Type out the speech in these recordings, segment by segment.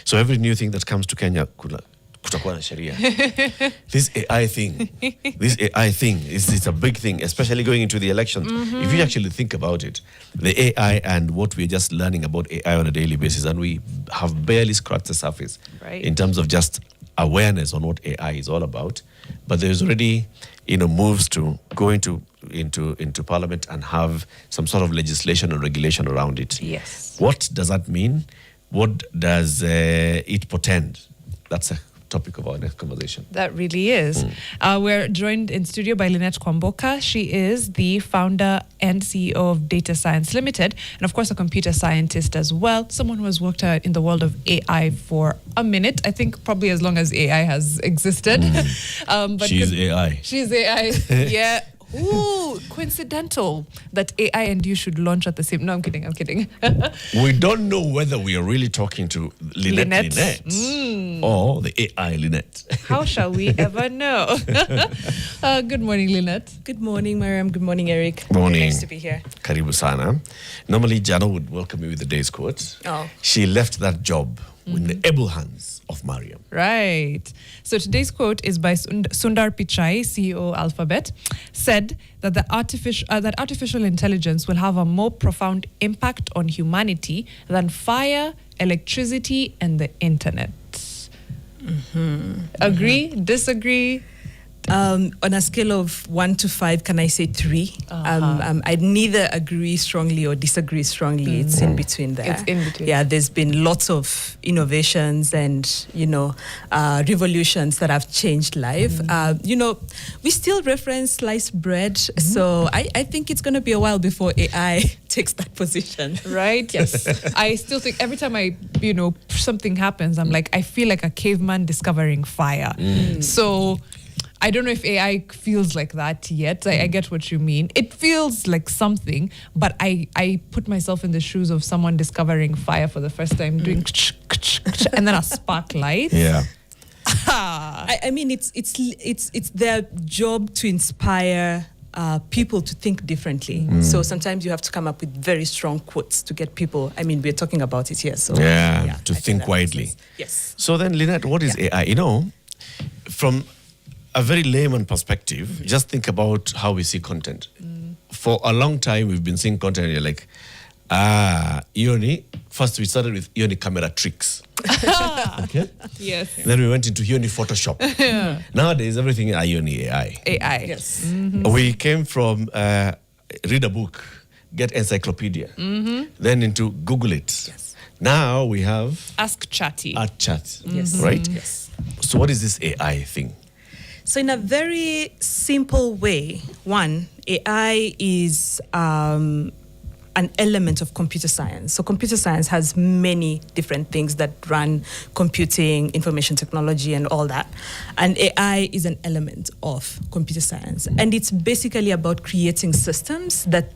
So every new thing that comes to Kenya, kutakuwa na sheria. This AI thing it's a big thing, especially going into the elections. If you actually think about it, the AI and what we're just learning about AI on a daily basis, and we have barely scratched the surface in terms of just awareness on what AI is all about. But there's already, moves to go into Parliament and have some sort of legislation or regulation around it. Yes. What does that mean? What does it portend? That's a topic of our next conversation. That really is. We're joined in studio by Linet Kwamboka. She is the founder and CEO of Datascience Limited, and of course a computer scientist as well, someone who has worked in the world of AI for a minute, I think probably as long as AI has existed. But she's AI. She's AI, yeah. Ooh, coincidental that AI and you should launch at the same... No, I'm kidding. We don't know whether we are really talking to Linet. Or the AI Linet. How shall we ever know? Good morning, Linet. Good morning, Mariam. Good morning, Eric. Morning. Nice to be here. Karibu sana. Normally, Jana would welcome me with the day's quote. Oh. She left that job in the able hands of Mariam. Right. So today's quote is by Sundar Pichai, CEO Alphabet, said that artificial intelligence will have a more profound impact on humanity than fire, electricity, and the internet. Agree? Disagree? On a scale of 1 to 5, can I say 3? I'd neither agree strongly or disagree strongly. It's in between there. It's in between. Yeah, there's been lots of innovations and, revolutions that have changed life. We still reference sliced bread. So I think it's going to be a while before AI takes that position. Right? Yes. I still think every time something happens, I'm like, I feel like a caveman discovering fire. So... I don't know if AI feels like that yet. I get what you mean. It feels like something, but I put myself in the shoes of someone discovering fire for the first time, doing and then a spark light. Yeah. I mean, it's their job to inspire people to think differently. So sometimes you have to come up with very strong quotes to get people. I mean, we're talking about it here. So to think widely. Yes. So then, Linet, what is AI? From a very layman perspective, just think about how we see content. For a long time, we've been seeing content and you're like, Ioni. First, we started with Ioni camera tricks. Okay? Yes. Then we went into Ioni Photoshop. Nowadays, everything is Ioni AI. AI. Yes. We came from read a book, get encyclopedia, then into Google it. Yes. Now we have Ask Chatty. Chat. Yes. Right? Yes. So what is this AI thing? So in a very simple way, one, AI is an element of computer science. So computer science has many different things that run computing, information technology, and all that. And AI is an element of computer science. And it's basically about creating systems that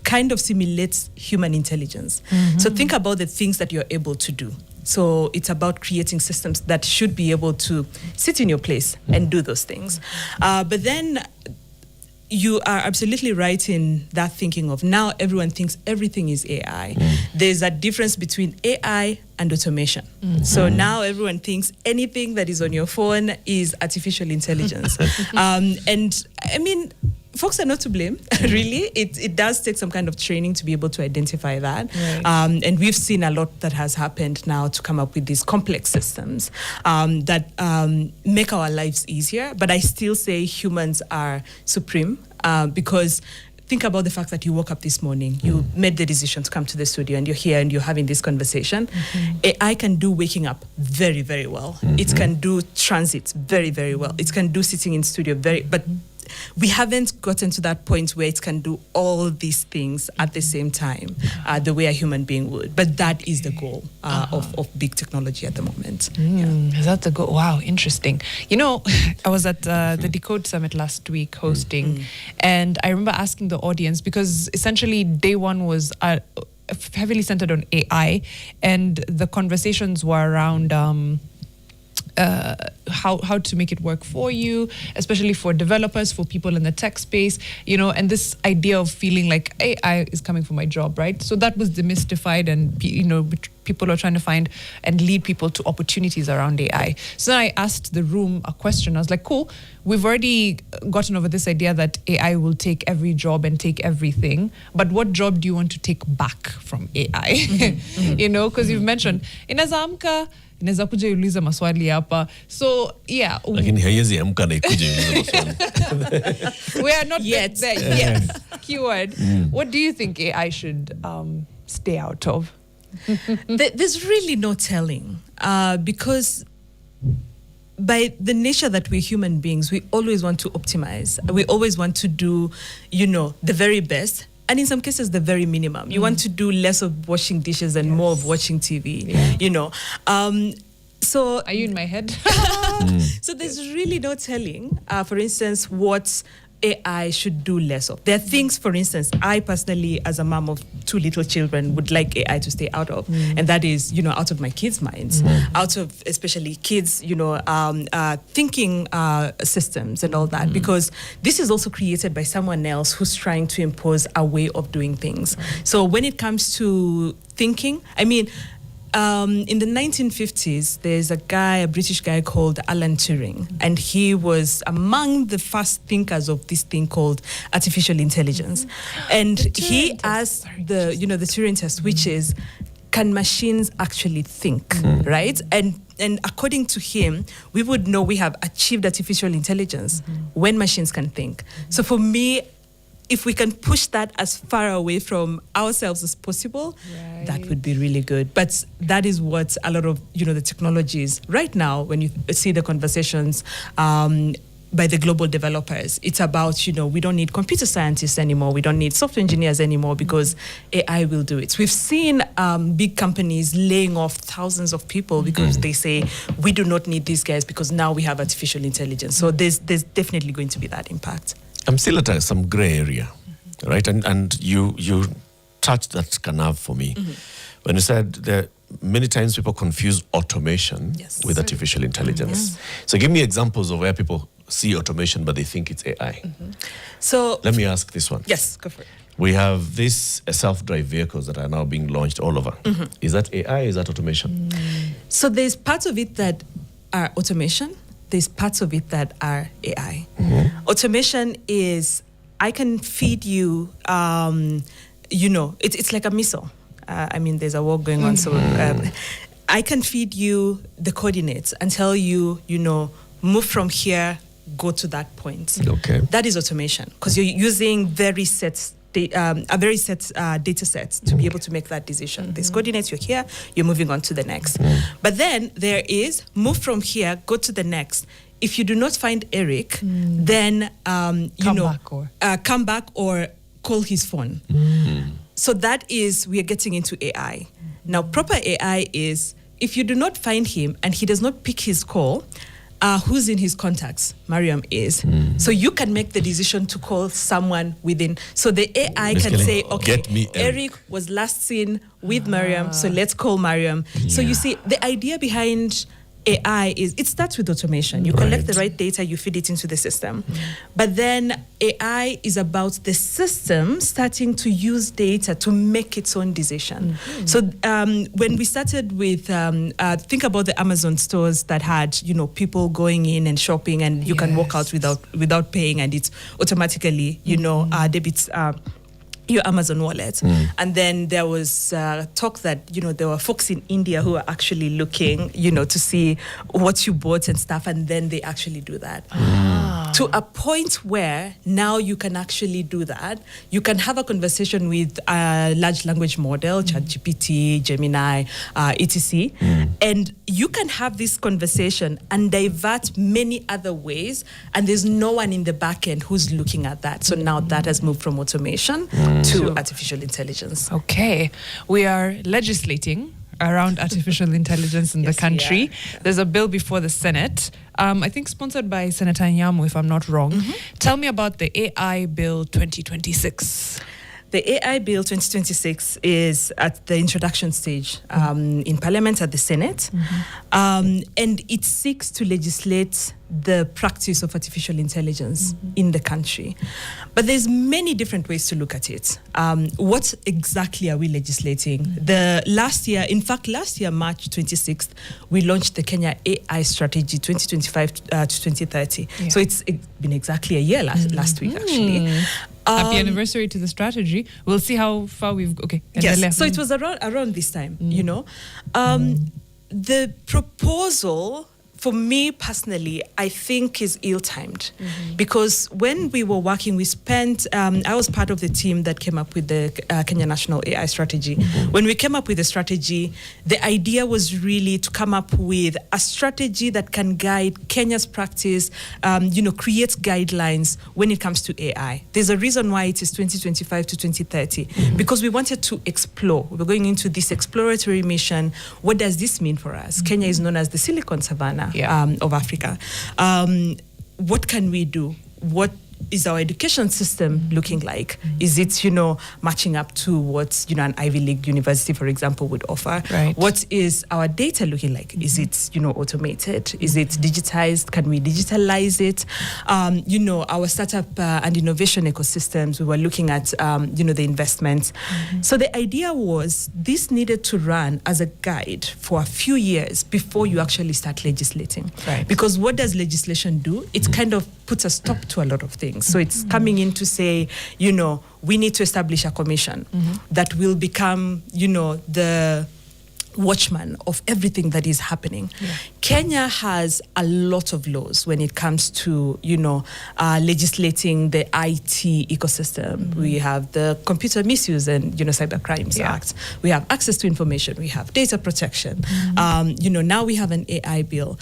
kind of simulates human intelligence. So think about the things that you're able to do. So it's about creating systems that should be able to sit in your place and do those things. But then you are absolutely right in that thinking of now everyone thinks everything is AI. There's a difference between AI and automation. So now everyone thinks anything that is on your phone is artificial intelligence. And I mean, folks are not to blame, really. It does take some kind of training to be able to identify that. Right. And we've seen a lot that has happened now to come up with these complex systems that make our lives easier. But I still say humans are supreme because think about the fact that you woke up this morning, you made the decision to come to the studio and you're here and you're having this conversation. AI can do waking up very, very well. It can do transit very, very well. It can do sitting in studio but we haven't gotten to that point where it can do all these things at the same time, the way a human being would. But that is the goal of big technology at the moment. Is that the goal? Wow, interesting. I was at the Decode Summit last week hosting, and I remember asking the audience, because essentially day one was heavily centered on AI, and the conversations were around how to make it work for you, especially for developers, for people in the tech space, and this idea of feeling like AI is coming for my job, right? So that was demystified, and people are trying to find and lead people to opportunities around AI. So then I asked the room a question. I was like, cool, we've already gotten over this idea that AI will take every job and take everything, but what job do you want to take back from AI? Because you've mentioned inaweza kuja iuliza maswali hapa. So yeah, lakini haiwezi amka na ikuje iuliza maswali. We are not yet there yet. Keyword. What do you think AI should stay out of? There's really no telling, because by the nature that we're human beings, we always want to optimize. We always want to do, the very best. And in some cases, the very minimum. You want to do less of washing dishes and more of watching TV, So are you in my head? So there's really no telling, for instance, what AI should do less of. There are things, for instance, I personally, as a mom of 2 little children, would like AI to stay out of. And that is, out of my kids' minds, out of especially kids, thinking systems and all that, because this is also created by someone else who's trying to impose a way of doing things. So when it comes to thinking, in the 1950s, there's a British guy called Alan Turing, and he was among the first thinkers of this thing called artificial intelligence. And he asked the Turing test, which is, can machines actually think, right? And according to him, we would know we have achieved artificial intelligence when machines can think. So for me, if we can push that as far away from ourselves as possible, that would be really good. But that is what a lot of, the technologies right now, when you see the conversations by the global developers, it's about, we don't need computer scientists anymore. We don't need software engineers anymore because AI will do it. We've seen big companies laying off thousands of people because they say, we do not need these guys because now we have artificial intelligence. So there's definitely going to be that impact. I'm still at some gray area, right? And you touched that canal for me. When you said that many times people confuse automation with artificial intelligence. So give me examples of where people see automation, but they think it's AI. So let me ask this one. Yes, go for it. We have these self-drive vehicles that are now being launched all over. Is that AI? Is that automation? So there's parts of it that are automation. There's parts of it that are AI. Automation is, I can feed you, it's like a missile. There's a war going on, so I can feed you the coordinates and tell you, move from here, go to that point. Okay. That is automation, because you're using a very set data set to be able to make that decision. There's coordinates, you're here, you're moving on to the next. But then there is move from here, go to the next. If you do not find Eric, then come back or call his phone. So that is, we are getting into AI. Now, proper AI is, if you do not find him and he does not pick his call, who's in his contacts? Mariam is. So you can make the decision to call someone within. So the AI can say, okay, get me Eric was last seen with Mariam, so let's call Mariam. So you see, the idea behind AI is, it starts with automation. You collect the right data, you feed it into the system. But then AI is about the system starting to use data to make its own decision. So when we started with, think about the Amazon stores that had, people going in and shopping, and you can walk out without paying, and it's automatically, debits your Amazon wallet. And then there was talk that, there were folks in India who are actually looking, to see what you bought and stuff, and then they actually do that. To a point where now you can actually do that. You can have a conversation with a large language model, ChatGPT, Gemini, etc. And you can have this conversation and divert many other ways, and there's no one in the back end who's looking at that. So now that has moved from automation to artificial intelligence. Okay. We are legislating around artificial intelligence in the country. There's a bill before the Senate, I think sponsored by Senator Nyamu, if I'm not wrong. Tell me about the AI Bill 2026. The AI Bill 2026 is at the introduction stage in Parliament, at the Senate, and it seeks to legislate the practice of artificial intelligence in the country. But there's many different ways to look at it. What exactly are we legislating? Last year, March 26th, we launched the Kenya AI Strategy 2025 to 2030. Yeah. So it's been exactly a year last week, actually. Happy anniversary to the strategy. We'll see how far we've... Okay. Yes, so it was around this time, you know. The proposal, for me personally, I think is ill-timed because when we were working, we spent, I was part of the team that came up with the Kenya National AI Strategy. When we came up with the strategy, the idea was really to come up with a strategy that can guide Kenya's practice, create guidelines when it comes to AI. There's a reason why it is 2025 to 2030, because we wanted to explore. We're going into this exploratory mission. What does this mean for us? Kenya is known as the Silicon Savannah of Africa. What can we do? What is our education system looking like? Is it, matching up to what, an Ivy League university, for example, would offer? Right. What is our data looking like? Is it, automated? Is it digitized? Can we digitalize it? Our startup and innovation ecosystems, we were looking at, the investments. So the idea was this needed to run as a guide for a few years before you actually start legislating. Right. Because what does legislation do? It kind of puts a stop to a lot of things. So it's coming in to say, we need to establish a commission that will become, the watchman of everything that is happening. Yeah. Kenya has a lot of laws when it comes to, legislating the IT ecosystem. We have the Computer Misuse and, Cyber Crimes Act. We have access to information. We have data protection. Now we have an AI bill.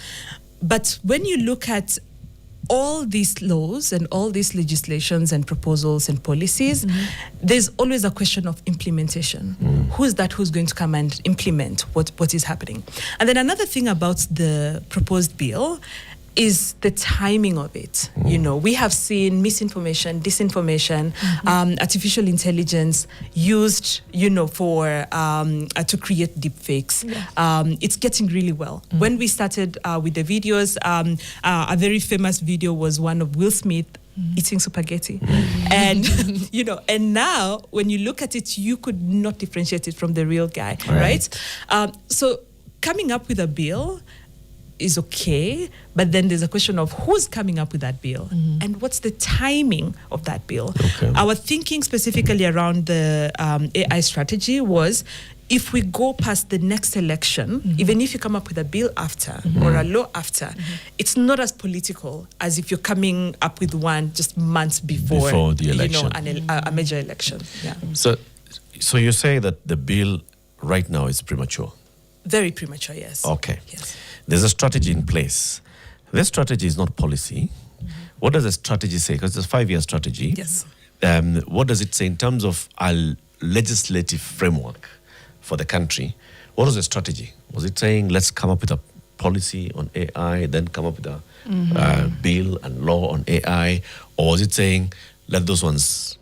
But when you look at all these laws and all these legislations and proposals and policies, there's always a question of implementation. Who's going to come and implement what is happening? And then another thing about the proposed bill is the timing of it. We have seen misinformation, disinformation, artificial intelligence used, for to create deepfakes. It's getting really well. When we started with the videos, a very famous video was one of Will Smith eating spaghetti. And, and now when you look at it, you could not differentiate it from the real guy, right? So coming up with a bill is okay, but then there's a question of who's coming up with that bill and what's the timing of that bill. Okay. Our thinking specifically around the AI strategy was, if we go past the next election, even if you come up with a bill after or a law after, it's not as political as if you're coming up with one just months before the election, a major election. Yeah. So you say that the bill right now is premature? Very premature, yes. Okay. Yes. There's a strategy in place. This strategy is not policy. What does the strategy say? Because it's a 5-year strategy. Yes. What does it say in terms of a legislative framework for the country? What was the strategy? Was it saying, let's come up with a policy on AI, then come up with a bill and law on AI? Or was it saying, let those ones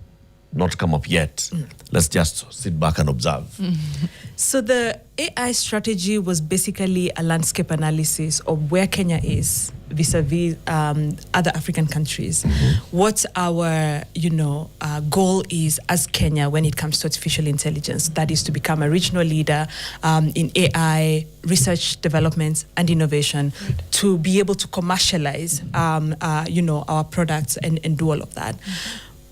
not come up yet? Let's just sit back and observe. So the AI strategy was basically a landscape analysis of where Kenya is vis-a-vis other African countries. What our goal is as Kenya when it comes to artificial intelligence. That is to become a regional leader in AI research, development, and innovation, to be able to commercialize our products and do all of that.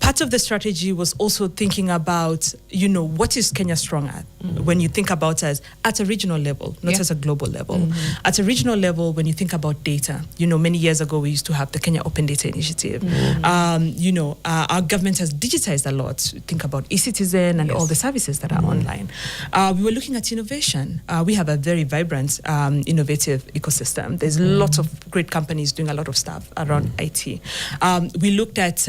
Part of the strategy was also thinking about, what is Kenya strong at? When you think about us at a regional level, not as a global level. At a regional level, when you think about data, many years ago we used to have the Kenya Open Data Initiative. Our government has digitized a lot. Think about eCitizen and all the services that are online. We were looking at innovation. We have a very vibrant, innovative ecosystem. There's lots of great companies doing a lot of stuff around IT. We looked at,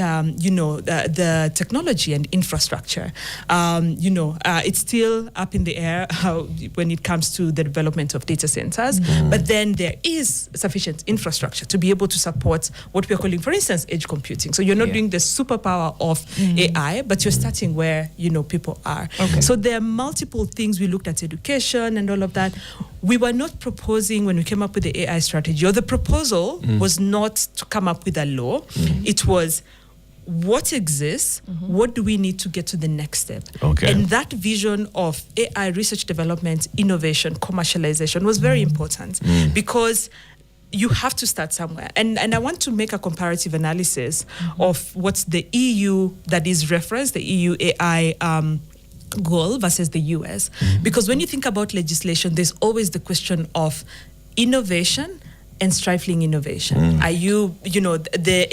the technology and infrastructure. It's still up in the air when it comes to the development of data centers, but then there is sufficient infrastructure to be able to support what we're calling, for instance, edge computing. So you're not doing the superpower of AI, but you're starting where people are. Okay. So there are multiple things. We looked at education and all of that. We were not proposing, when we came up with the AI strategy, or the proposal was not to come up with a law. It was what exists, what do we need to get to the next step? Okay. And that vision of AI research development, innovation, commercialization was very important because you have to start somewhere. And I want to make a comparative analysis of what's the EU that is referenced, the EU AI goal versus the US. Because when you think about legislation, there's always the question of innovation and stifling innovation. Are you, the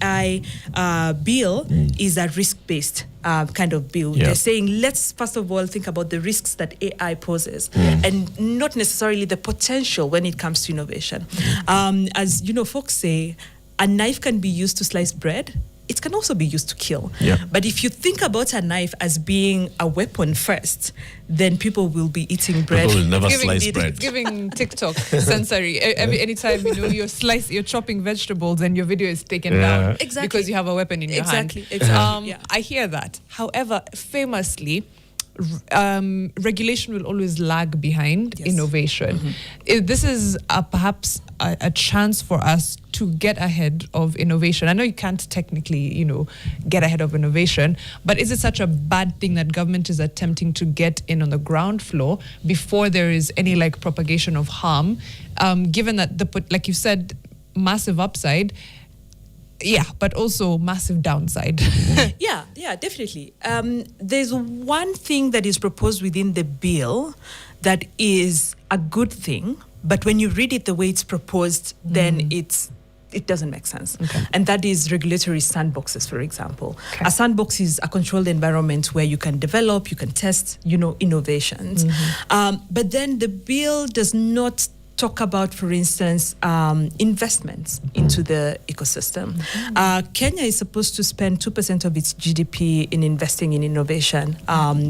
AI bill is a risk-based kind of bill. Yeah. They're saying, let's first of all think about the risks that AI poses and not necessarily the potential when it comes to innovation. As folks say, a knife can be used to slice bread. It can also be used to kill. Yeah. But if you think about a knife as being a weapon first, then people will be eating bread. People will never Giving slice it- bread. Giving TikTok sensory. Anytime you're chopping vegetables and your video is taken down Exactly. because you have a weapon in your hand. Exactly. I hear that. However, famously, regulation will always lag behind Yes. innovation. This is perhaps a chance for us to get ahead of innovation. I know you can't technically, get ahead of innovation, but is it such a bad thing that government is attempting to get in on the ground floor before there is any propagation of harm, given that like you said, massive upside, but also massive downside. Yeah, definitely. There's one thing that is proposed within the bill that is a good thing, but when you read it the way it's proposed, then it doesn't make sense. Okay. And that is regulatory sandboxes, for example. Okay. A sandbox is a controlled environment where you can develop, you can test, innovations. But then the bill does not talk about, for instance, investments into the ecosystem. Kenya is supposed to spend 2% of its GDP in investing in innovation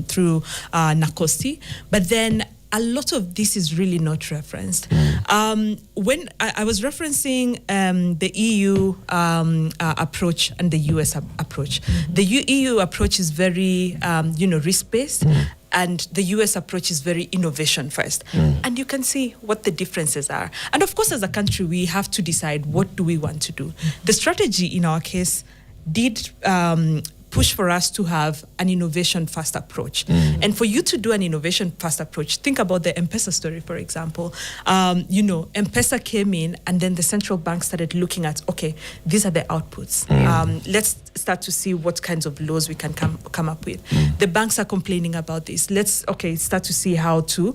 through NACOSTI, but then a lot of this is really not referenced. When I was referencing the EU approach and the US approach, the EU approach is very, risk-based, and the US approach is very innovation first. And you can see what the differences are. And of course, as a country, we have to decide what do we want to do. The strategy in our case did push for us to have an innovation-first approach. And for you to do an innovation-first approach, think about the M-Pesa story, for example. M-Pesa came in, and then the central bank started looking at, okay, these are the outputs. Let's start to see what kinds of laws we can come up with. The banks are complaining about this. Let's start to see how to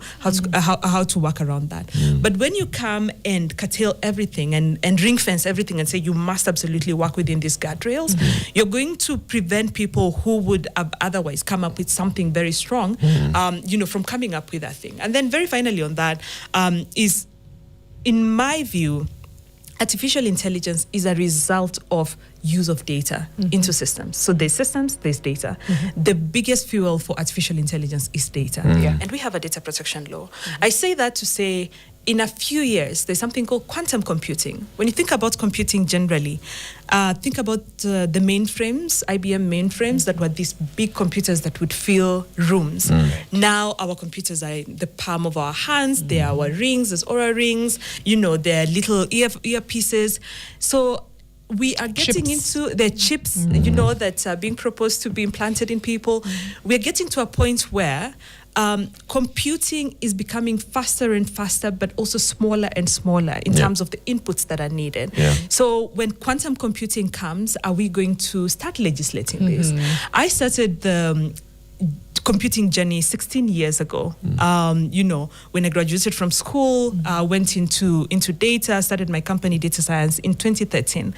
work around that. But when you come and curtail everything and ring fence everything and say you must absolutely work within these guardrails, you're going to prevent people who would otherwise come up with something very strong, from coming up with that thing. And then very finally on that is, in my view, artificial intelligence is a result of use of data into systems. So there's systems, there's data. The biggest fuel for artificial intelligence is data. And we have a data protection law. I say that to say, in a few years, there's something called quantum computing. When you think about computing generally, think about the mainframes, IBM mainframes, that were these big computers that would fill rooms. Now our computers are in the palm of our hands. They are our rings, there's Aura rings, they're little earpieces. So we are getting into the chips, that are being proposed to be implanted in people. We're getting to a point where computing is becoming faster and faster, but also smaller and smaller in terms of the inputs that are needed. So when quantum computing comes, are we going to start legislating this? I started the computing journey 16 years ago. When I graduated from school, went into data, started my company Datascience in 2013.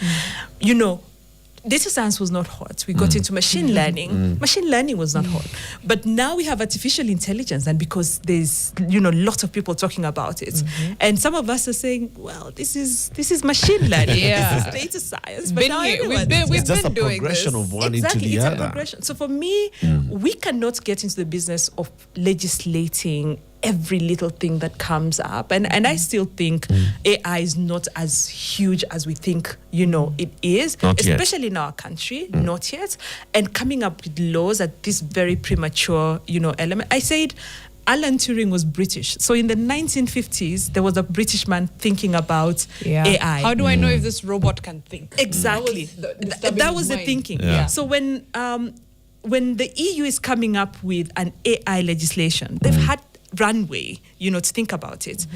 data science was not hot. We got into machine learning. Machine learning was not hot. But now we have artificial intelligence, and because there's lots of people talking about it, and some of us are saying, well, this is machine learning. Yeah. This is data science. But now everyone we've It's just been a doing progression this. of one exactly, into the it's other. a progression. So for me, we cannot get into the business of legislating every little thing that comes up, and I still think AI is not as huge as we think it is, Not yet. especially in our country, not yet. And coming up with laws at this very premature element. I said Alan Turing was British, so in the 1950s there was a British man thinking about AI. How do I know if this robot can think? Exactly. That was the thinking. Yeah. So when the EU is coming up with an AI legislation, they've had runway, to think about it.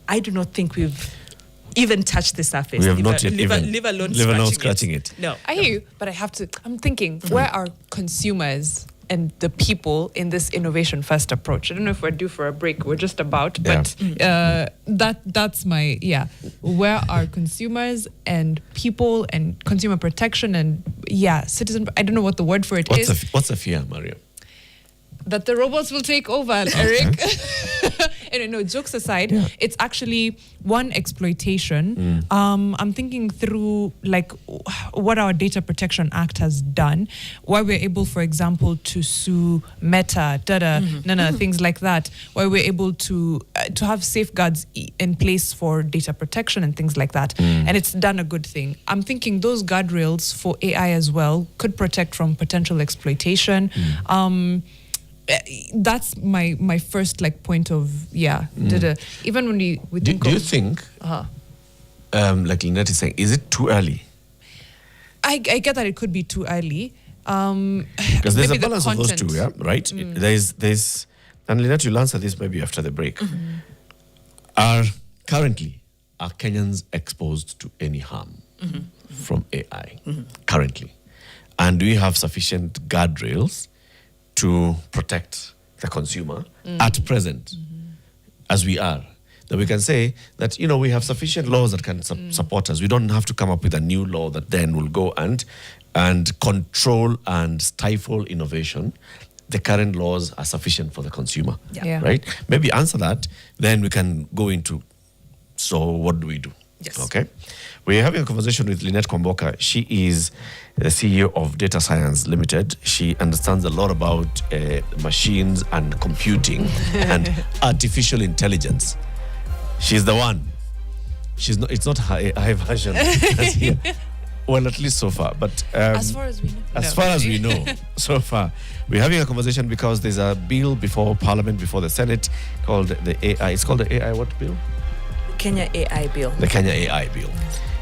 I do not think we've even touched the surface. We have not yet leave alone scratching it. No. I hear you, but I'm thinking, where are consumers and the people in this innovation first approach? I don't know if we're due for a break. We're just about, but that's my, where are consumers and people and consumer protection and citizen, I don't know what the word for it is. What's the fear, Mario? That the robots will take over, Eric. And no, jokes aside, it's actually one exploitation. I'm thinking through like what our Data Protection Act has done, why we're able, for example, to sue Meta, things like that, why we're able to have safeguards in place for data protection and things like that. And it's done a good thing. I'm thinking those guardrails for AI as well could protect from potential exploitation. That's my first point of even when we think do you think like Linet is saying, is it too early? I get that it could be too early because there's a balance of those two, right? There's and Linet, you'll answer this maybe after the break. Are Kenyans exposed to any harm from AI currently, and do we have sufficient guardrails to protect the consumer at present, as we are? That we can say that, we have sufficient laws that can support us. We don't have to come up with a new law that then will go and control and stifle innovation. The current laws are sufficient for the consumer, right? Maybe answer that, then we can go into, so what do we do? Yes. Okay. We're having a conversation with Linet Kwamboka. She is the CEO of Datascience Limited. She understands a lot about machines and computing and artificial intelligence. She's the one. She's not. It's not high version. That's here. Well, at least so far. But as far as we know. As far as we know, so far. We're having a conversation because there's a bill before Parliament, before the Senate, called the AI. It's called the AI what bill? Kenya AI bill. The Kenya AI bill.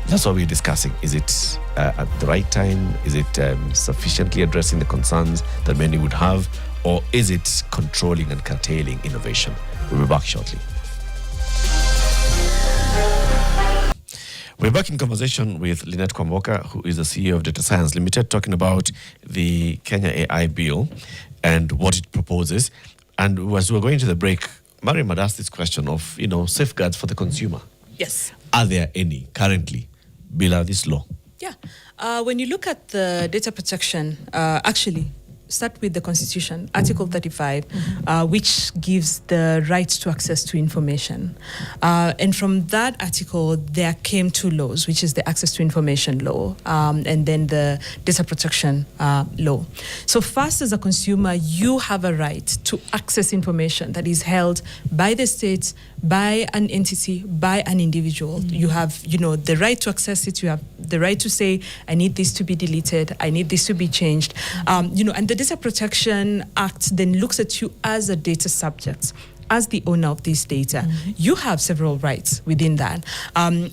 That's what we're discussing. Is it at the right time? Is it sufficiently addressing the concerns that many would have? Or is it controlling and curtailing innovation? We'll be back shortly. We're back in conversation with Linet Kwamboka, who is the CEO of Datascience Limited, talking about the Kenya AI bill and what it proposes. And as we're going to the break, Mariam had asked this question of, safeguards for the consumer. Yes. Are there any currently below this law? Yeah. When you look at the data protection, actually, start with the Constitution, Article 35, which gives the right to access to information. And from that article, there came two laws, which is the Access to Information Law and then the Data Protection Law. So first, as a consumer, you have a right to access information that is held by the state, by an entity, by an individual. You have, the right to access it. You have the right to say, I need this to be deleted. I need this to be changed. And the Data Protection Act then looks at you as a data subject, as the owner of this data. You have several rights within that.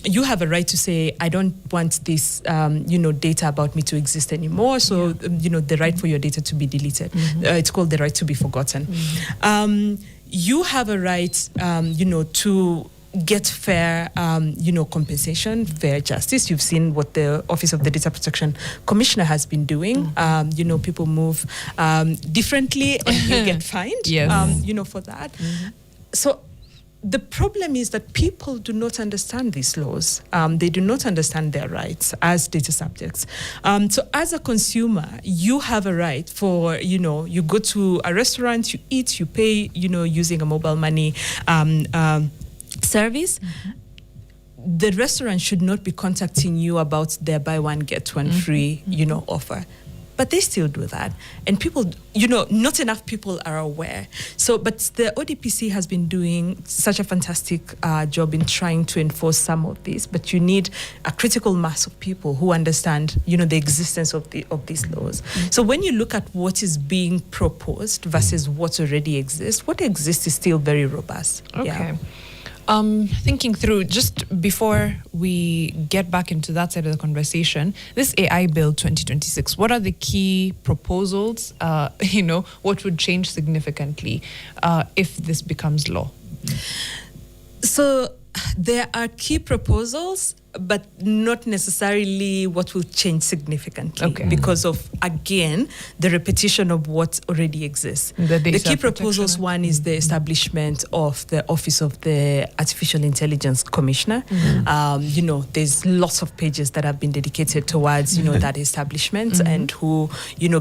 You have a right to say, I don't want this, data about me to exist anymore. So, the right for your data to be deleted. It's called the right to be forgotten. You have a right, to get fair, compensation, fair justice. You've seen what the Office of the Data Protection Commissioner has been doing. People move differently and you get fined, Yes. for that. So the problem is that people do not understand these laws. They do not understand their rights as data subjects. So as a consumer, you have a right for, you go to a restaurant, you eat, you pay, using a mobile money service. The restaurant should not be contacting you about their buy one, get one free, offer. But they still do that. And people, not enough people are aware. So, but the ODPC has been doing such a fantastic job in trying to enforce some of this. But you need a critical mass of people who understand, the existence of these laws. So when you look at what is being proposed versus what already exists, what exists is still very robust. Okay. Yeah. Thinking through, just before we get back into that side of the conversation, this AI Bill 2026, what are the key proposals? What would change significantly if this becomes law? So there are key proposals, but not necessarily what will change significantly because of, again, the repetition of what already exists. The key proposals, one is the establishment of the Office of the Artificial Intelligence Commissioner. There's lots of pages that have been dedicated towards, that establishment and who,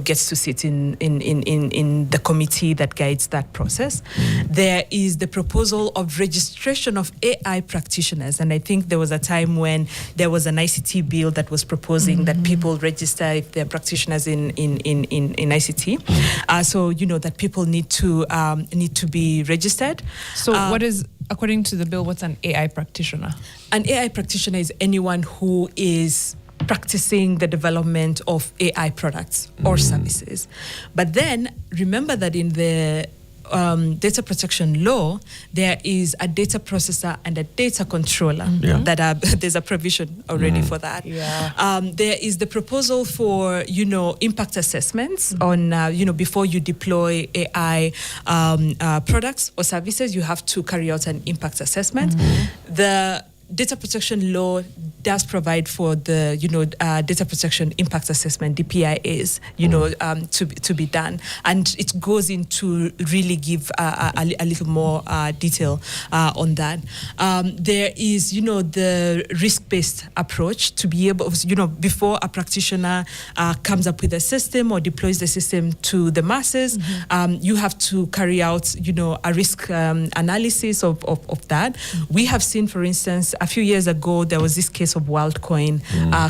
gets to sit in the committee that guides that process. There is the proposal of registration of AI practitioners. And I think there was a time when there was an ICT bill that was proposing that people register if they're practitioners in ICT. So that people need to be registered. So what is, according to the bill, what's an AI practitioner? An AI practitioner is anyone who is practicing the development of AI products or services. But then remember that in the data protection law, there is a data processor and a data controller there's a provision already for that. There is the proposal for, impact assessments on, before you deploy AI products or services, you have to carry out an impact assessment. The data protection law does provide for the, data protection impact assessment, DPIAs, to be done. And it goes into really give a little more detail on that. There is, the risk-based approach to be able, before a practitioner comes up with a system or deploys the system to the masses, you have to carry out, a risk analysis of that. We have seen, for instance, a few years ago, there was this case of WorldCoin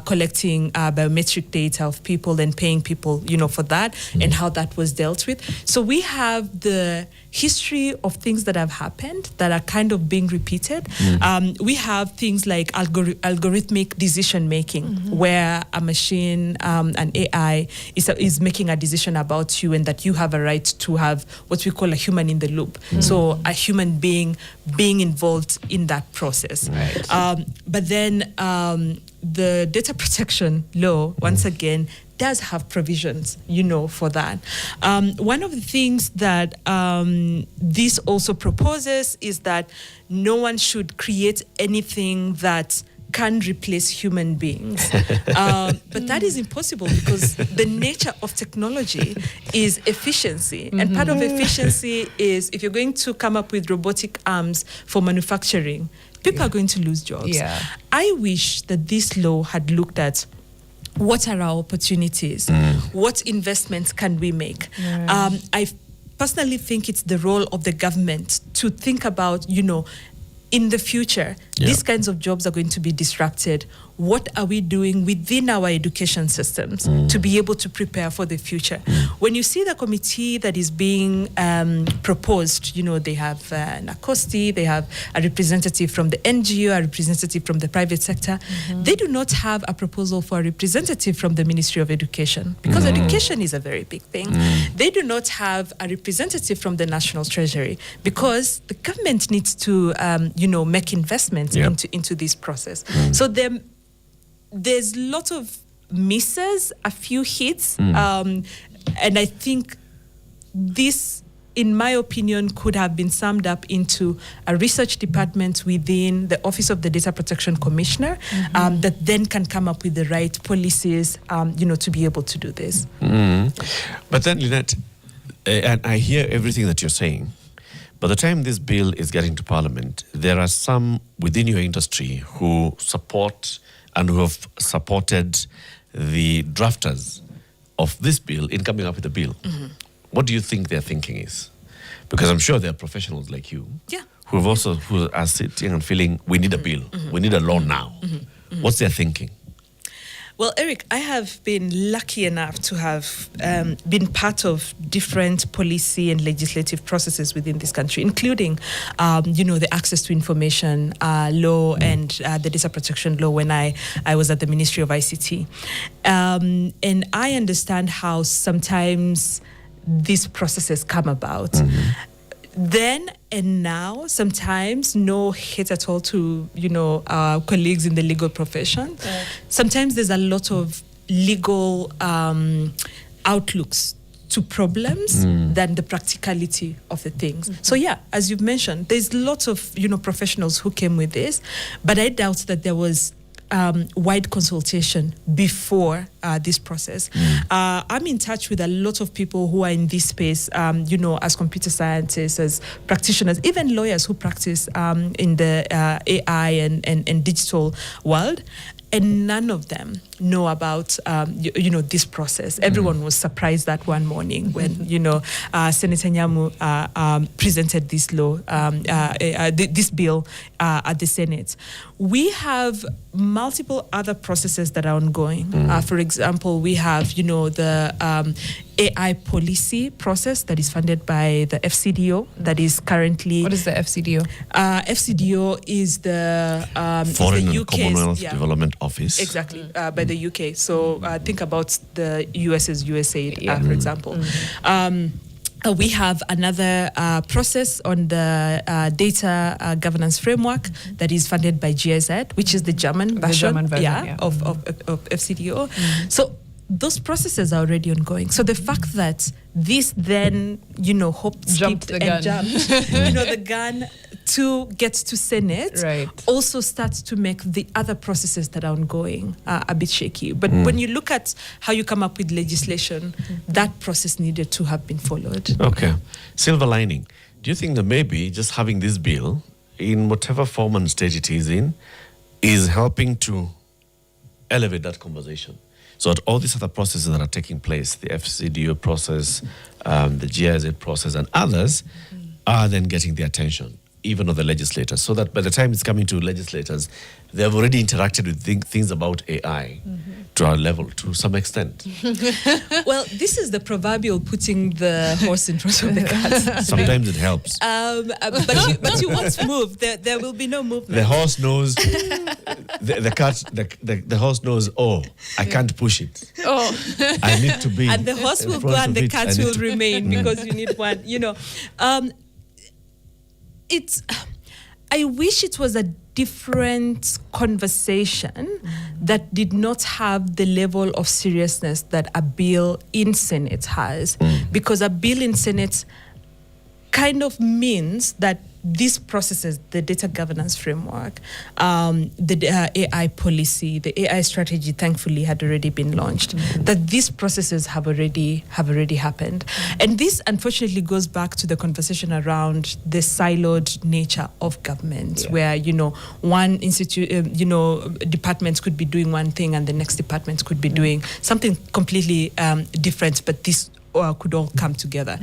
collecting biometric data of people and paying people, for that and how that was dealt with. So we have the history of things that have happened that are kind of being repeated. We have things like algorithmic decision making, where a machine, an AI, is making a decision about you and that you have a right to have what we call a human in the loop. So a human being involved in that process. But then the data protection law, once again, does have provisions, for that. One of the things that this also proposes is that no one should create anything that can replace human beings. But that is impossible because the nature of technology is efficiency. And part of efficiency is if you're going to come up with robotic arms for manufacturing, people are going to lose jobs. I wish that this law had looked at what are our opportunities, what investments can we make. I personally think it's the role of the government to think about, in the future, these kinds of jobs are going to be disrupted. What are we doing within our education systems to be able to prepare for the future? When you see the committee that is being proposed, they have NACOSTI, they have a representative from the NGO, a representative from the private sector. They do not have a proposal for a representative from the Ministry of Education because education is a very big thing. They do not have a representative from the National Treasury because the government needs to, make investments into this process. So there's a lot of misses, a few hits, and I think this, in my opinion, could have been summed up into a research department within the Office of the Data Protection Commissioner that then can come up with the right policies, to be able to do this. But then, Linet, and I hear everything that you're saying, By the time this bill is getting to Parliament, there are some within your industry who support and who have supported the drafters of this bill in coming up with a bill. What do you think their thinking is? Because I'm sure there are professionals like you who are sitting and feeling we need a bill, we need a law now. What's their thinking? Well, Eric, I have been lucky enough to have been part of different policy and legislative processes within this country, including, the access to information law and the data protection law when I was at the Ministry of ICT. And I understand how sometimes these processes come about. Then and now, sometimes, no hate at all to, our colleagues in the legal profession. Sometimes there's a lot of legal outlooks to problems than the practicality of the things. So yeah, as you've mentioned, there's lots of, professionals who came with this, but I doubt that there was wide consultation before this process. I'm in touch with a lot of people who are in this space, as computer scientists, as practitioners, even lawyers who practice in the AI and digital world. And none of them know about, this process. Everyone was surprised that one morning when, Senator Nyamu presented this law, this bill at the Senate. We have multiple other processes that are ongoing. For example, we have, the AI policy process that is funded by the FCDO that is currently... What is the FCDO? FCDO is the... Foreign the and Commonwealth Development Office. Exactly, by the UK. So think about the US's USAID, for example. We have another process on the data governance framework that is funded by GIZ, which is the German version, of FCDO. So those processes are already ongoing. So the fact that this then, jumped the gun to get to Senate also starts to make the other processes that are ongoing a bit shaky. But when you look at how you come up with legislation, that process needed to have been followed. Okay. Silver lining. Do you think that maybe just having this bill, in whatever form and stage it is in, is helping to elevate that conversation? So that all these other processes that are taking place, the FCDO process, the GIZ process, and others, are then getting the attention, even of the legislators, so that by the time it's coming to legislators, they have already interacted with things about AI to our level, to some extent. Well, this is the proverbial putting the horse in front of the cart. Sometimes it helps. But you won't move. There will be no movement. The horse knows. The horse knows. Oh, I can't push it. Oh, I need to be. And the horse will go, and the cat will remain because you need one. I wish it was a different conversation that did not have the level of seriousness that a bill in Senate has, because a bill in Senate kind of means that these processes, the data governance framework, the AI policy, the AI strategy, thankfully had already been launched, that these processes have already happened. And this unfortunately goes back to the conversation around the siloed nature of government, where, one department could be doing one thing and the next department could be doing something completely different, but this could all come together.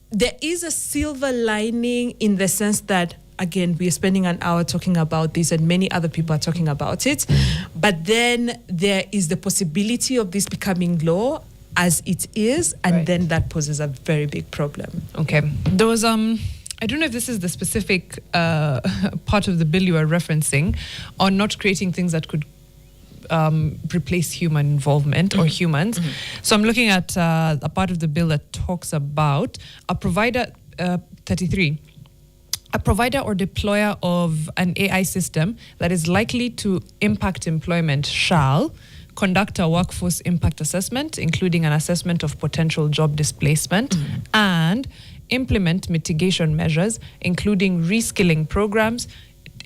There is a silver lining in the sense that, again, we are spending an hour talking about this and many other people are talking about it. But then there is the possibility of this becoming law as it is, and then that poses a very big problem. Okay. There was, I don't know if this is the specific part of the bill you are referencing, on not creating things that could replace human involvement or humans. So I'm looking at a part of the bill that talks about a provider, 33, a provider or deployer of an AI system that is likely to impact employment shall conduct a workforce impact assessment, including an assessment of potential job displacement, and implement mitigation measures, including reskilling programs,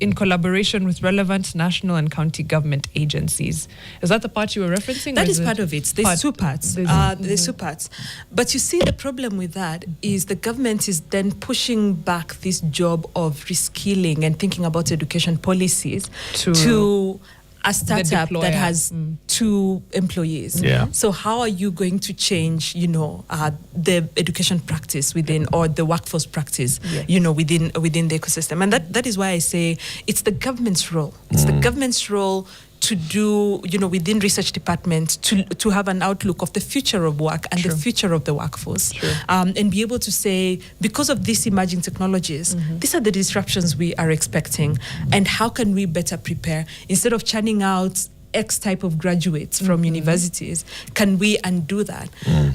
in collaboration with relevant national and county government agencies. Is that the part you were referencing? That is part of it. There's two parts. There's two parts. But you see, the problem with that is the government is then pushing back this job of reskilling and thinking about education policies to a startup that has 2 employees. Yeah. So how are you going to change, the education practice within, or the workforce practice, within the ecosystem? And that is why I say it's the government's role. It's the government's role to do, within research departments, to have an outlook of the future of work and the future of the workforce. And be able to say, because of these emerging technologies, these are the disruptions we are expecting, and how can we better prepare? Instead of churning out X type of graduates from universities, can we undo that?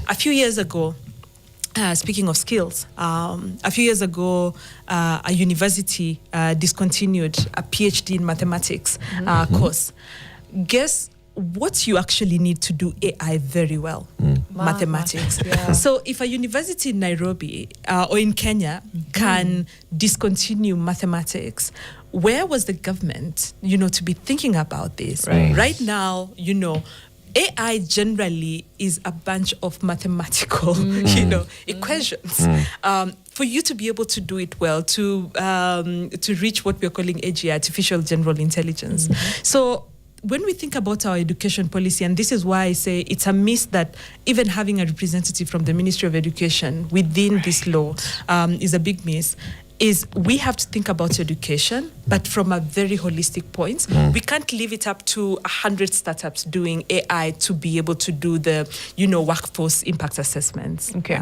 A few years ago, speaking of skills, a few years ago, a university discontinued a PhD in mathematics course. Guess what you actually need to do AI very well? Mathematics. Yeah. So if a university in Nairobi or in Kenya can discontinue mathematics, where was the government, to be thinking about this? Right now, AI generally is a bunch of mathematical, equations. For you to be able to do it well, to reach what we're calling AGI, artificial general intelligence. So when we think about our education policy, and this is why I say it's a miss that even having a representative from the Ministry of Education within this law is a big miss, is we have to think about education, but from a very holistic point. We can't leave it up to 100 startups doing AI to be able to do the, workforce impact assessments. Okay.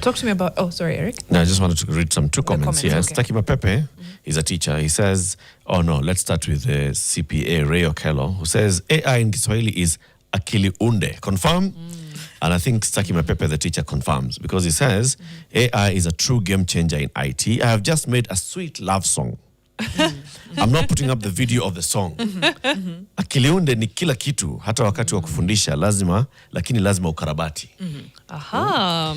Talk to me about, sorry, Eric. No, I just wanted to read two comments here. Okay. Stakima Pepe, he's a teacher. He says, let's start with the CPA, Ray Okello, who says, AI in Kiswahili is akili unde. Confirm? And I think Stakima Pepe, the teacher, confirms, because he says, AI is a true game changer in IT. I have just made a sweet love song. I'm not putting up the video of the song. Akili unde ni kila kitu, hata wakati wa kufundisha lakini lazima ukarabati. Aha.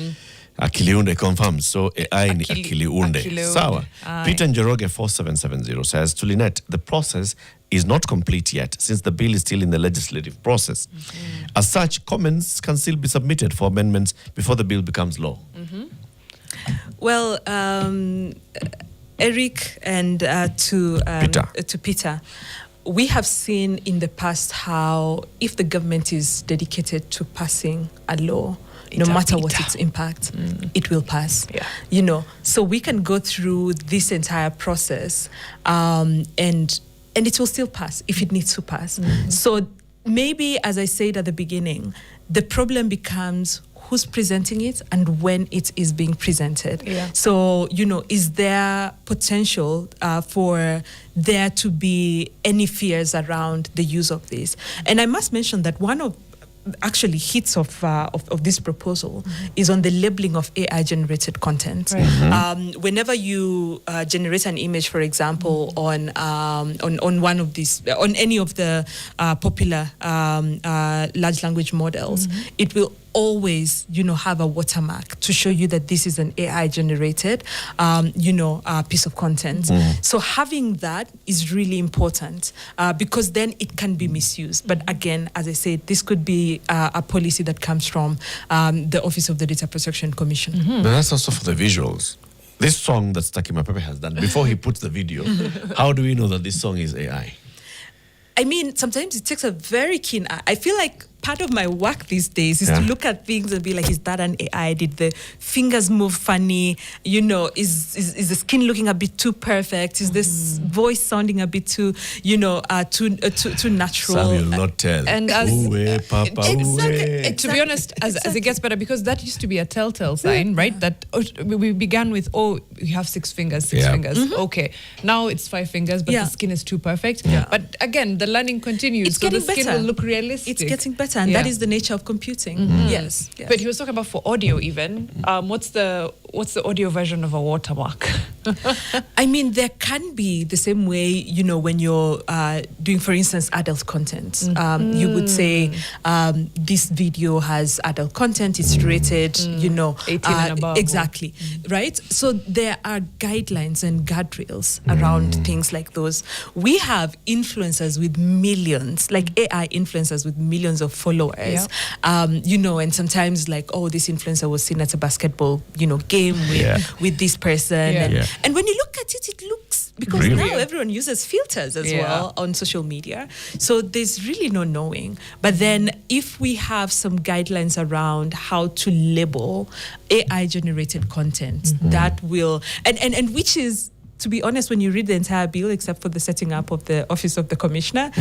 Akili unde confirms. So AI ni akili unde. Sawa. Peter Njoroge 4770 says, to Linet, the process is not complete yet, since the bill is still in the legislative process. As such, comments can still be submitted for amendments before the bill becomes law. Well, Eric, and to Peter, we have seen in the past how if the government is dedicated to passing a law, no matter what its impact, it will pass. Yeah. So we can go through this entire process, and it will still pass if it needs to pass. So maybe, as I said at the beginning, the problem becomes who's presenting it and when it is being presented. Yeah. So, is there potential for there to be any fears around the use of this? And I must mention that one of actually hits of this proposal is on the labeling of AI generated content. Whenever you generate an image, for example, on one of these, on any of the popular large language models, it will always, have a watermark to show you that this is an AI generated, piece of content. So having that is really important because then it can be misused. But again, as I said, this could be a policy that comes from the Office of the Data Protection Commission. But that's also for the visuals. This song that Stakima Pepe has done, before he puts the video, how do we know that this song is AI? I mean, sometimes it takes a very keen eye. I feel like part of my work these days is to look at things and be like, is that an AI? Did the fingers move funny? Is the skin looking a bit too perfect? Is this voice sounding a bit too, too natural? Some will not tell. And as Exactly. to be honest, as it gets better, because that used to be a telltale sign, right? That we began with, you have 6 fingers, 6 fingers. Okay, now it's 5 fingers, but the skin is too perfect. But again, the learning continues, it's so the getting skin better. will look realistic. It's getting better, and that is the nature of computing. Yes. But he was talking about for audio even. What's the audio version of a watermark? I mean, there can be the same way, when you're doing, for instance, adult content. You would say this video has adult content, it's rated, 18 and above. Exactly, right? So there are guidelines and guardrails around things like those. We have influencers with millions, like AI influencers with millions of followers, and sometimes like, oh, this influencer was seen at a basketball, game with this person. And when you look at it, it looks, because now everyone uses filters as well on social media. So there's really no knowing. But then if we have some guidelines around how to label AI generated content, that will, and which is, to be honest, when you read the entire bill, except for the setting up of the Office of the Commissioner,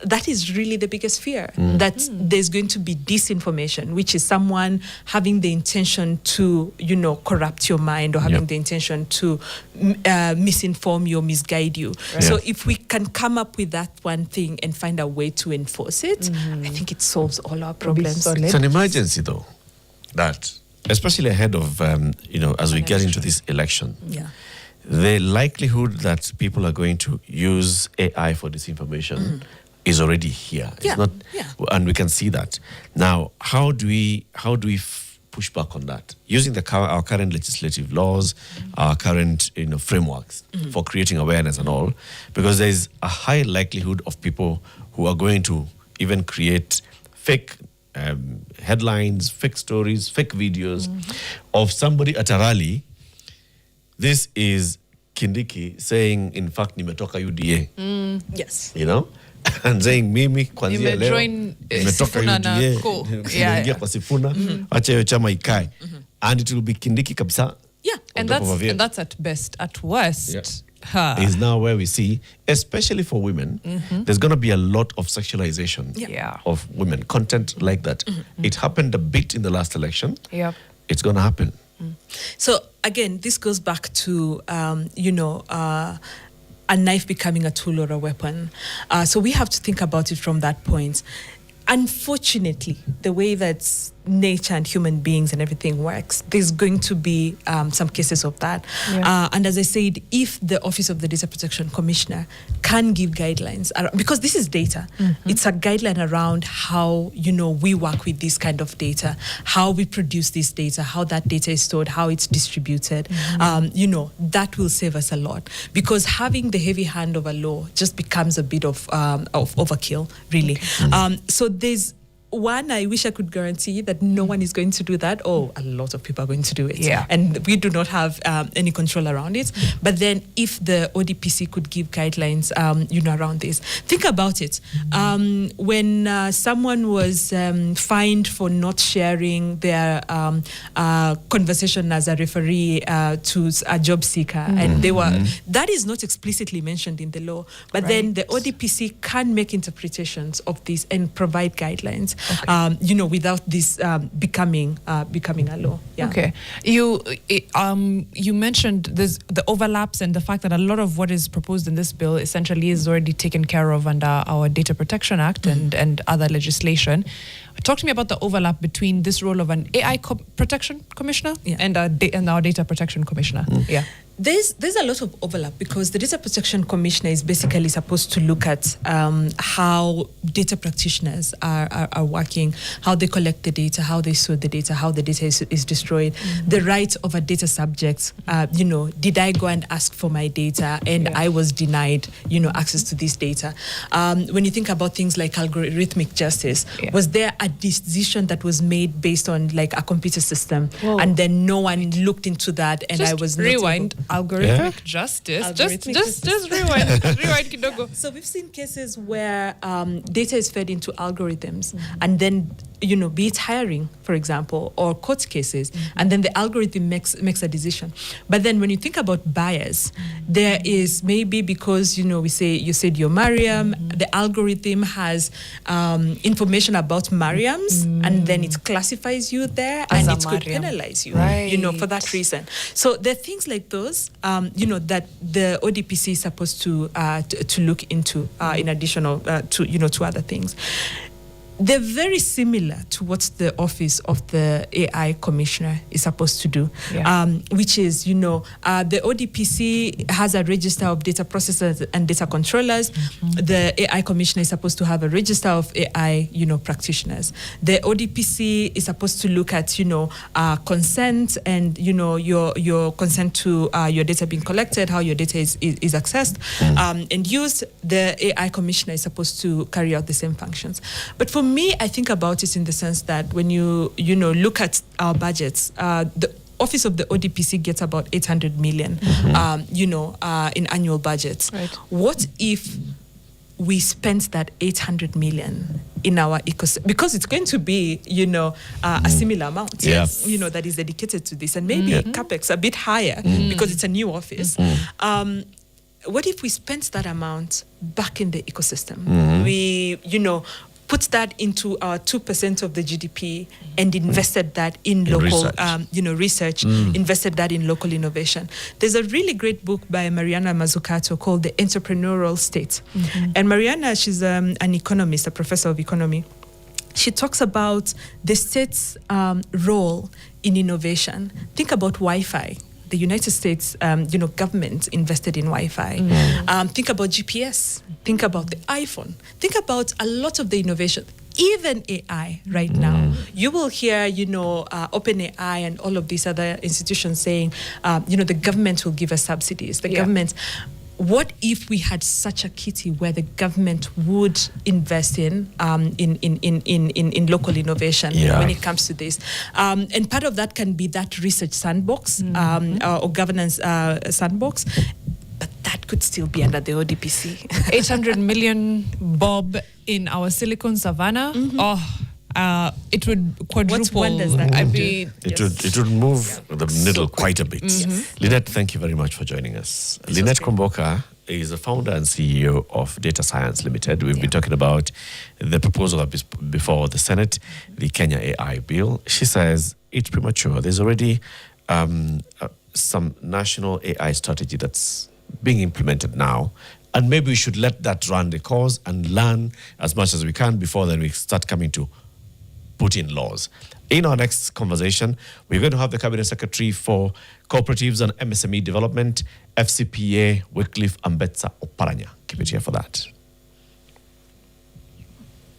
that is really the biggest fear, that there's going to be disinformation, which is someone having the intention to, corrupt your mind, or having the intention to misinform you or misguide you. So if we can come up with that one thing and find a way to enforce it, I think it solves all our problems. It's an emergency, though, that, especially ahead of, as we get into this election. The likelihood that people are going to use AI for disinformation is already here. It's not, and we can see that. Now, how do we push back on that? Using our current legislative laws, our current frameworks for creating awareness and all, because there is a high likelihood of people who are going to even create fake headlines, fake stories, fake videos of somebody at a rally. This is Kindiki saying, in fact, nimetoka UDA. Yes. And saying, mimi kwanzia leo nimetoka Sifuna na UDA. ko. Nimeingia kwa Sifuna. Acha hiyo chama ikae. And it will be Kindiki kabisa. Yeah. And that's at best. At worst, is now where we see, especially for women, there's going to be a lot of sexualization of women, content like that. It happened a bit in the last election. It's going to happen. So again, this goes back to, a knife becoming a tool or a weapon. So we have to think about it from that point. Unfortunately, the way that nature and human beings and everything works, there's going to be some cases of that. And as I said, if the Office of the Data Protection Commissioner can give guidelines, because this is data, it's a guideline around how, we work with this kind of data, how we produce this data, how that data is stored, how it's distributed, that will save us a lot. Because having the heavy hand of a law just becomes a bit of overkill, really. So there's one, I wish I could guarantee that no one is going to do that. Oh, a lot of people are going to do it. And we do not have any control around it. But then if the ODPC could give guidelines, around this. Think about it. When someone was fined for not sharing their conversation as a referee to a job seeker, and they were, that is not explicitly mentioned in the law. But then the ODPC can make interpretations of this and provide guidelines. Without this becoming a law. Okay. You mentioned the overlaps and the fact that a lot of what is proposed in this bill essentially is already taken care of under our Data Protection Act and other legislation. Talk to me about the overlap between this role of an AI Protection Commissioner and our Data Protection Commissioner. There's a lot of overlap, because the Data Protection Commissioner is basically supposed to look at how data practitioners are working, how they collect the data, how they store the data, how the data is destroyed, the right of a data subject. Did I go and ask for my data and I was denied, access to this data? When you think about things like algorithmic justice, was there a decision that was made based on like a computer system, and then no one looked into that, and I was not rewind. Algorithmic justice. Just rewind kidogo. So we've seen cases where data is fed into algorithms, and then be it hiring, for example, or court cases, and then the algorithm makes a decision. But then when you think about bias, there is maybe because you said you're Mariam, the algorithm has information about Mariams, and then it classifies you there, as and it could penalize you, for that reason. So there are things like those, that the ODPC is supposed to look into in addition to other things. They're very similar to what the office of the AI commissioner is supposed to do, which is, the ODPC has a register of data processors and data controllers. The AI commissioner is supposed to have a register of AI, practitioners. The ODPC is supposed to look at, consent and, your consent to your data being collected, how your data is accessed and used. The AI commissioner is supposed to carry out the same functions. But for me, I think about it in the sense that when you look at our budgets, the office of the ODPC gets about 800 million, in annual budgets. Right. What if we spent that 800 million in our ecosystem, because it's going to be, a similar amount, that is dedicated to this, and maybe capex a bit higher because it's a new office. What if we spent that amount back in the ecosystem? We, put that into our 2% of the GDP and invested that in local, research, invested that in local innovation. There's a really great book by Mariana Mazzucato called The Entrepreneurial State. And Mariana, she's an economist, a professor of economy. She talks about the state's role in innovation. Think about Wi-Fi. The United States, government invested in Wi-Fi. Think about GPS. Think about the iPhone. Think about a lot of the innovation, even AI right now. You will hear, OpenAI and all of these other institutions saying, the government will give us subsidies. The government. What if we had such a kitty where the government would invest in local innovation when it comes to this? And part of that can be that research sandbox or governance sandbox, but that could still be under the ODPC. 800 million bob in our Silicon Savannah. It would quadruple. What does that it would move the needle quite a bit. Linet, thank you very much for joining us. Linet Kwamboka is the founder and CEO of Datascience Limited. We've been talking about the proposal that is before the Senate, the Kenya AI bill. She says it's premature. There's already some national AI strategy that's being implemented now. And maybe we should let that run the course and learn as much as we can before then we start coming to put in laws. In our next conversation, we're going to have the Cabinet Secretary for Cooperatives and MSME Development, FCPA, Wycliffe Ambetsa Oparanya. Keep it here for that.